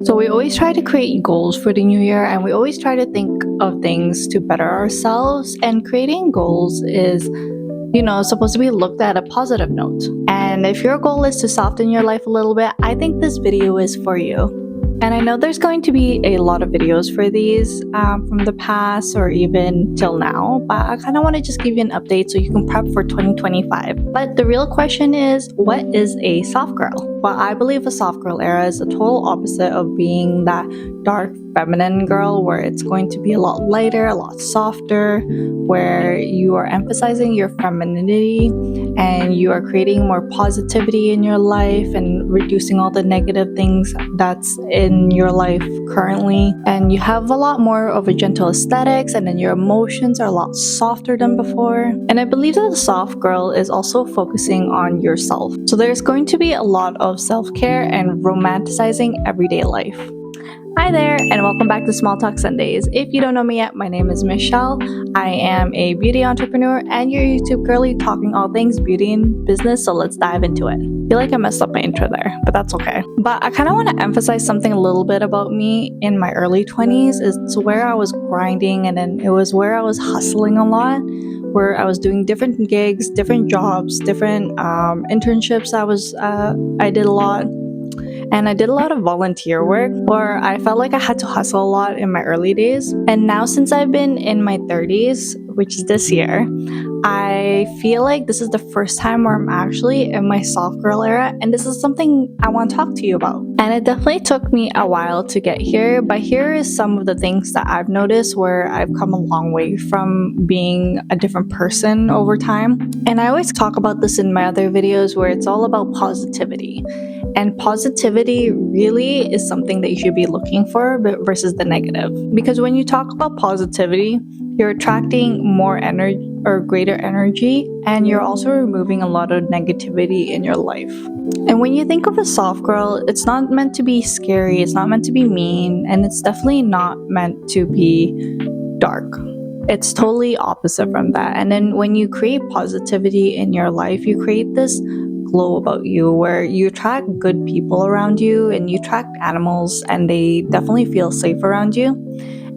So we always try to create goals for the new year, and we always try to think of things to better ourselves. And creating goals is, supposed to be looked at a positive note. And if your goal is to soften your life a little bit, I think this video is for you. And I know there's going to be a lot of videos for these from the past or even till now, but I kind of want to just give you an update so you can prep for 2025. But the real question is, what is a soft girl? Well, I believe a soft girl era is the total opposite of being that dark feminine girl, where it's going to be a lot lighter, a lot softer, where you are emphasizing your femininity and you are creating more positivity in your life and reducing all the negative things that's in your life currently. And you have a lot more of a gentle aesthetics, and then your emotions are a lot softer than before. And I believe that the soft girl is also focusing on yourself. So there's going to be a lot of self-care and romanticizing everyday life. Hi there, and welcome back to Small Talk Sundays. If you don't know me yet, my name is Michelle. I am a beauty entrepreneur and your YouTube girlie talking all things beauty and business, so let's dive into it. I feel like I messed up my intro there, but that's okay. But I kind of want to emphasize something a little bit about me in my early 20s. It's where I was grinding, and then it was where I was hustling a lot, where I was doing different gigs, different jobs, different internships. I did a lot. And I did a lot of volunteer work where I felt like I had to hustle a lot in my early days. And now, since I've been in my 30s, which is this year, I feel like this is the first time where I'm actually in my soft girl era. And this is something I want to talk to you about. And it definitely took me a while to get here. But here is some of the things that I've noticed where I've come a long way from being a different person over time. And I always talk about this in my other videos where it's all about positivity. And positivity really is something that you should be looking for versus the negative. Because when you talk about positivity, you're attracting more energy or greater energy, and you're also removing a lot of negativity in your life. And when you think of a soft girl, it's not meant to be scary, it's not meant to be mean, and it's definitely not meant to be dark. It's totally opposite from that. And then when you create positivity in your life, you create this glow about you where you attract good people around you, and you attract animals and they definitely feel safe around you.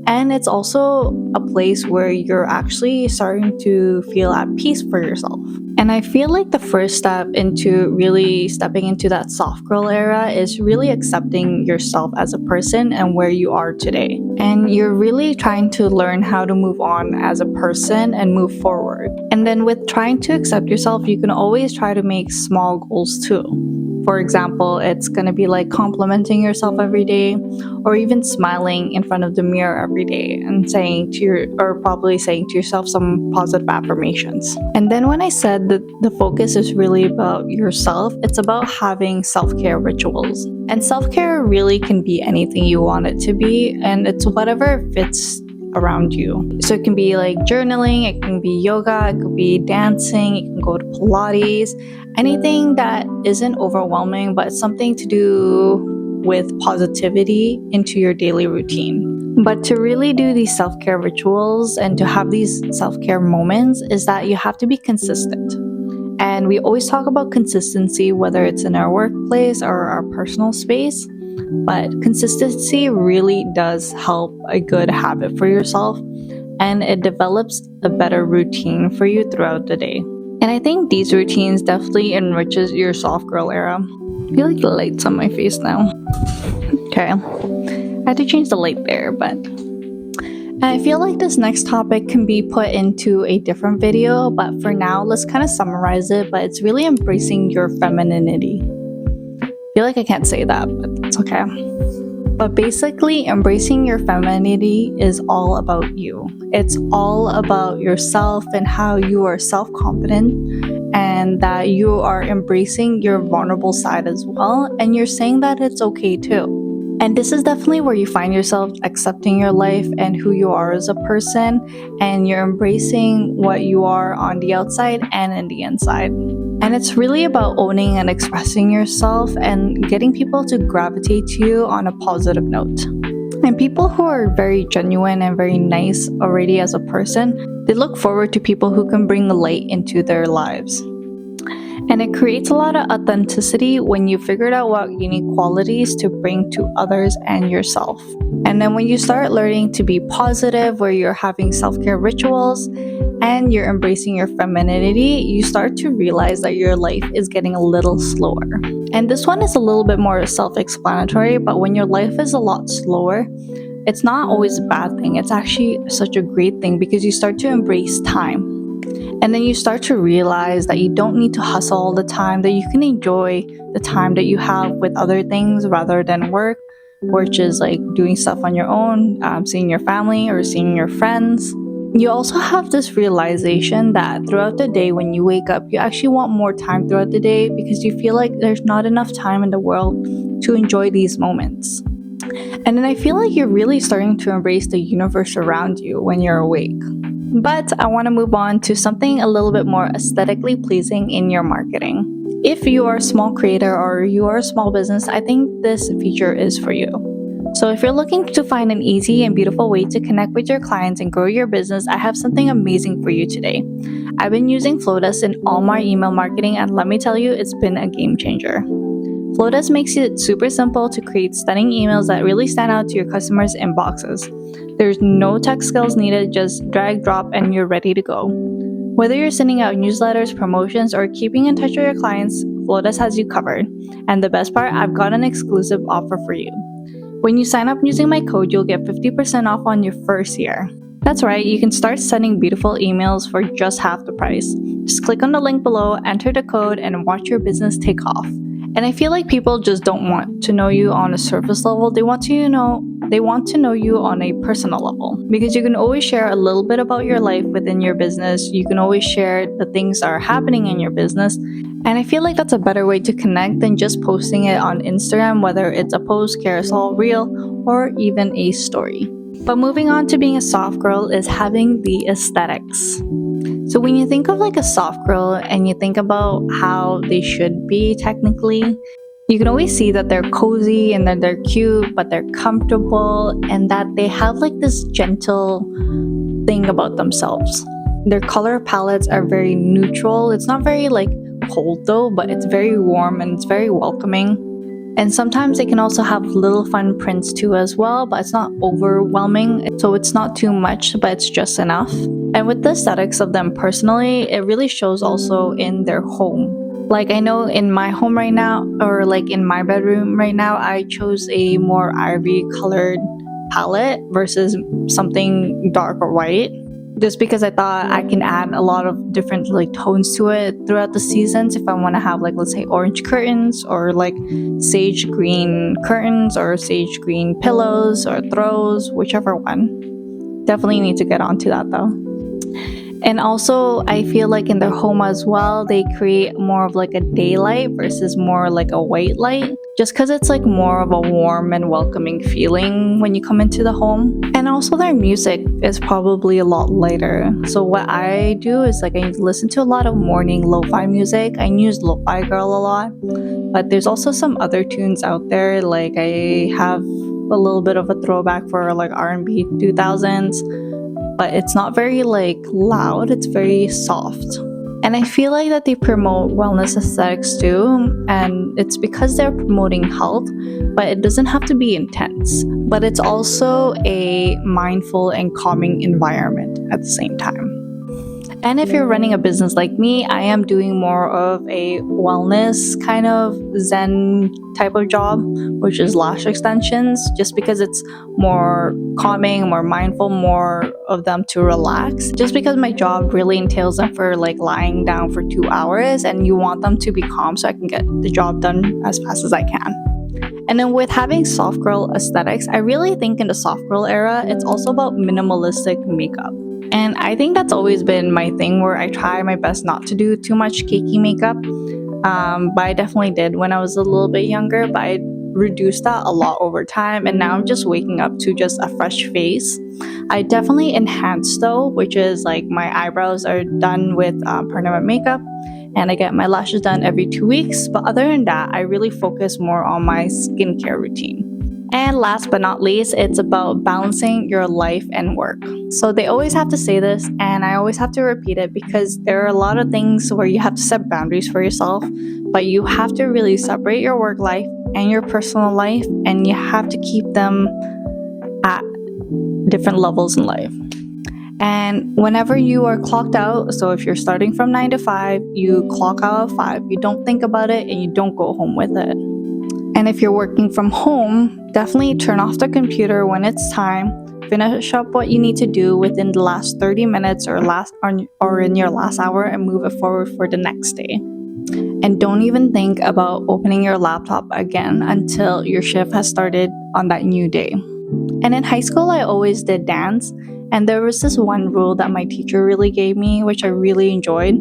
And it's also a place where you're actually starting to feel at peace for yourself. And I feel like the first step into really stepping into that soft girl era is really accepting yourself as a person and where you are today. And you're really trying to learn how to move on as a person and move forward. And then with trying to accept yourself, you can always try to make small goals too. For example, it's going to be like complimenting yourself every day, or even smiling in front of the mirror every day and probably saying to yourself some positive affirmations. And then when I said that the focus is really about yourself, it's about having self-care rituals. And self-care really can be anything you want it to be, and it's whatever fits around you. So it can be like journaling, it can be yoga, it could be dancing, you can go to Pilates, anything that isn't overwhelming, but something to do with positivity into your daily routine. But to really do these self-care rituals and to have these self-care moments is that you have to be consistent. And we always talk about consistency, whether it's in our workplace or our personal space. But consistency really does help a good habit for yourself, and it develops a better routine for you throughout the day. And I think these routines definitely enriches your soft girl era. I feel like the light's on my face now. Okay, I had to change the light there, but I feel like this next topic can be put into a different video, but for now, let's kind of summarize it. But it's really embracing your femininity. I feel like I can't say that, but it's okay. But basically, embracing your femininity is all about you. It's all about yourself and how you are self-confident, and that you are embracing your vulnerable side as well, and you're saying that it's okay too. And this is definitely where you find yourself accepting your life and who you are as a person, and you're embracing what you are on the outside and in the inside. And it's really about owning and expressing yourself and getting people to gravitate to you on a positive note. And people who are very genuine and very nice already as a person, they look forward to people who can bring the light into their lives. And it creates a lot of authenticity when you figured out what unique qualities to bring to others and yourself. And then when you start learning to be positive, where you're having self-care rituals and you're embracing your femininity, you start to realize that your life is getting a little slower. And this one is a little bit more self-explanatory, but when your life is a lot slower, it's not always a bad thing. It's actually such a great thing because you start to embrace time. And then you start to realize that you don't need to hustle all the time, that you can enjoy the time that you have with other things rather than work, which is like doing stuff on your own, seeing your family or seeing your friends. You also have this realization that throughout the day when you wake up, you actually want more time throughout the day because you feel like there's not enough time in the world to enjoy these moments. And then I feel like you're really starting to embrace the universe around you when you're awake. But I want to move on to something a little bit more aesthetically pleasing in your marketing. If you are a small creator or you are a small business, I think this feature is for you. So if you're looking to find an easy and beautiful way to connect with your clients and grow your business, I have something amazing for you today. I've been using Flowdesk in all my email marketing, and let me tell you, it's been a game changer. Flowdesk makes it super simple to create stunning emails that really stand out to your customers' inboxes. There's no tech skills needed, just drag, drop, and you're ready to go. Whether you're sending out newsletters, promotions, or keeping in touch with your clients, Flowdesk has you covered. And the best part, I've got an exclusive offer for you. When you sign up using my code, you'll get 50% off on your first year. That's right, you can start sending beautiful emails for just half the price. Just click on the link below, enter the code, and watch your business take off. And I feel like people just don't want to know you on a surface level. They want to know you on a personal level, because you can always share a little bit about your life within your business. You can always share the things that are happening in your business. And I feel like that's a better way to connect than just posting it on Instagram, whether it's a post, carousel, reel, or even a story. But moving on to being a soft girl is having the aesthetics. So when you think of like a soft girl and you think about how they should be technically, you can always see that they're cozy and that they're cute, but they're comfortable, and that they have like this gentle thing about themselves. Their color palettes are very neutral. It's not very like cold though, but it's very warm and it's very welcoming. And sometimes they can also have little fun prints too as well, but it's not overwhelming. So it's not too much, but it's just enough. And with the aesthetics of them personally, it really shows also in their home. Like I know in my home right now, or like in my bedroom right now, I chose a more ivory colored palette versus something dark or white. Just because I thought I can add a lot of different like tones to it throughout the seasons. If I want to have like, let's say, orange curtains or like sage green curtains or sage green pillows or throws, whichever one. Definitely need to get onto that though. And also I feel like in their home as well, they create more of like a daylight versus more like a white light, just because it's like more of a warm and welcoming feeling when you come into the home. And also their music is probably a lot lighter. So what I do is like I listen to a lot of morning lo-fi music. I use Lo-Fi Girl a lot, but there's also some other tunes out there. Like I have a little bit of a throwback for like R&B 2000s, but it's not very like loud, it's very soft. And I feel like that they promote wellness aesthetics too, and it's because they're promoting health, but it doesn't have to be intense. But it's also a mindful and calming environment at the same time. And if you're running a business like me, I am doing more of a wellness kind of zen type of job, which is lash extensions, just because it's more calming, more mindful, more of them to relax. Just because my job really entails them for like lying down for 2 hours, and you want them to be calm so I can get the job done as fast as I can. And then with having soft girl aesthetics, I really think in the soft girl era, it's also about minimalistic makeup. And I think that's always been my thing, where I try my best not to do too much cakey makeup. But I definitely did when I was a little bit younger, but I reduced that a lot over time. And now I'm just waking up to just a fresh face. I definitely enhance though, which is like my eyebrows are done with permanent makeup, and I get my lashes done every 2 weeks. But other than that, I really focus more on my skincare routine. And last but not least, it's about balancing your life and work. So they always have to say this, and I always have to repeat it because there are a lot of things where you have to set boundaries for yourself, but you have to really separate your work life and your personal life, and you have to keep them at different levels in life. And whenever you are clocked out, so if you're starting from 9 to 5, you clock out at 5, you don't think about it and you don't go home with it. And if you're working from home, definitely turn off the computer when it's time. Finish up what you need to do within the last 30 minutes or in your last hour and move it forward for the next day. And don't even think about opening your laptop again until your shift has started on that new day. And in high school, I always did dance. And there was this one rule that my teacher really gave me, which I really enjoyed.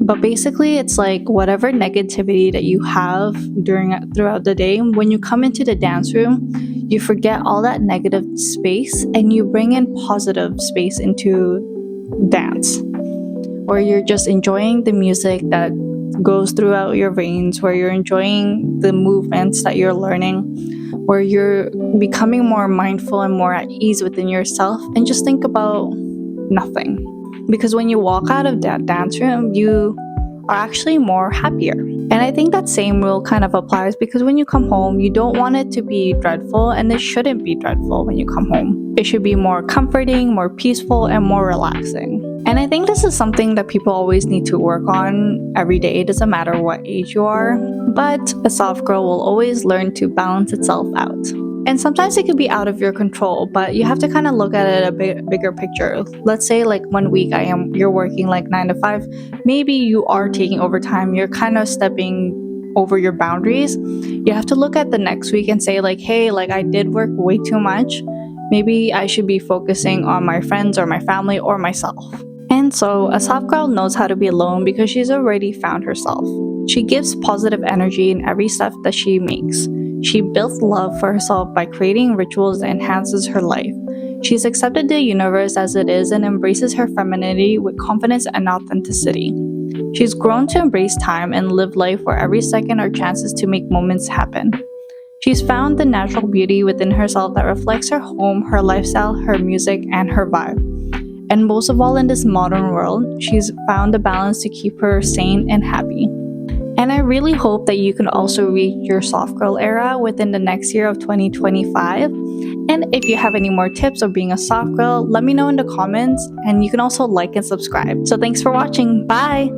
But basically, it's like whatever negativity that you have throughout the day, when you come into the dance room, you forget all that negative space and you bring in positive space into dance, where you're just enjoying the music that goes throughout your veins, where you're enjoying the movements that you're learning, where you're becoming more mindful and more at ease within yourself, and just think about nothing. Because when you walk out of that dance room, you are actually more happier. And I think that same rule kind of applies because when you come home, you don't want it to be dreadful, and it shouldn't be dreadful when you come home. It should be more comforting, more peaceful, and more relaxing. And I think this is something that people always need to work on every day. It doesn't matter what age you are, but a soft girl will always learn to balance itself out. And sometimes it could be out of your control, but you have to kind of look at it a bit bigger picture. Let's say like one week you're working like 9 to 5. Maybe you are taking overtime. You're kind of stepping over your boundaries. You have to look at the next week and say like, hey, like I did work way too much. Maybe I should be focusing on my friends or my family or myself. And so a soft girl knows how to be alone because she's already found herself. She gives positive energy in every step that she makes. She builds love for herself by creating rituals that enhances her life. She's accepted the universe as it is and embraces her femininity with confidence and authenticity. She's grown to embrace time and live life where every second are chances to make moments happen. She's found the natural beauty within herself that reflects her home, her lifestyle, her music, and her vibe. And most of all, in this modern world, she's found the balance to keep her sane and happy. And I really hope that you can also reach your soft girl era within the next year of 2025. And if you have any more tips of being a soft girl, let me know in the comments. And you can also like and subscribe. So thanks for watching. Bye!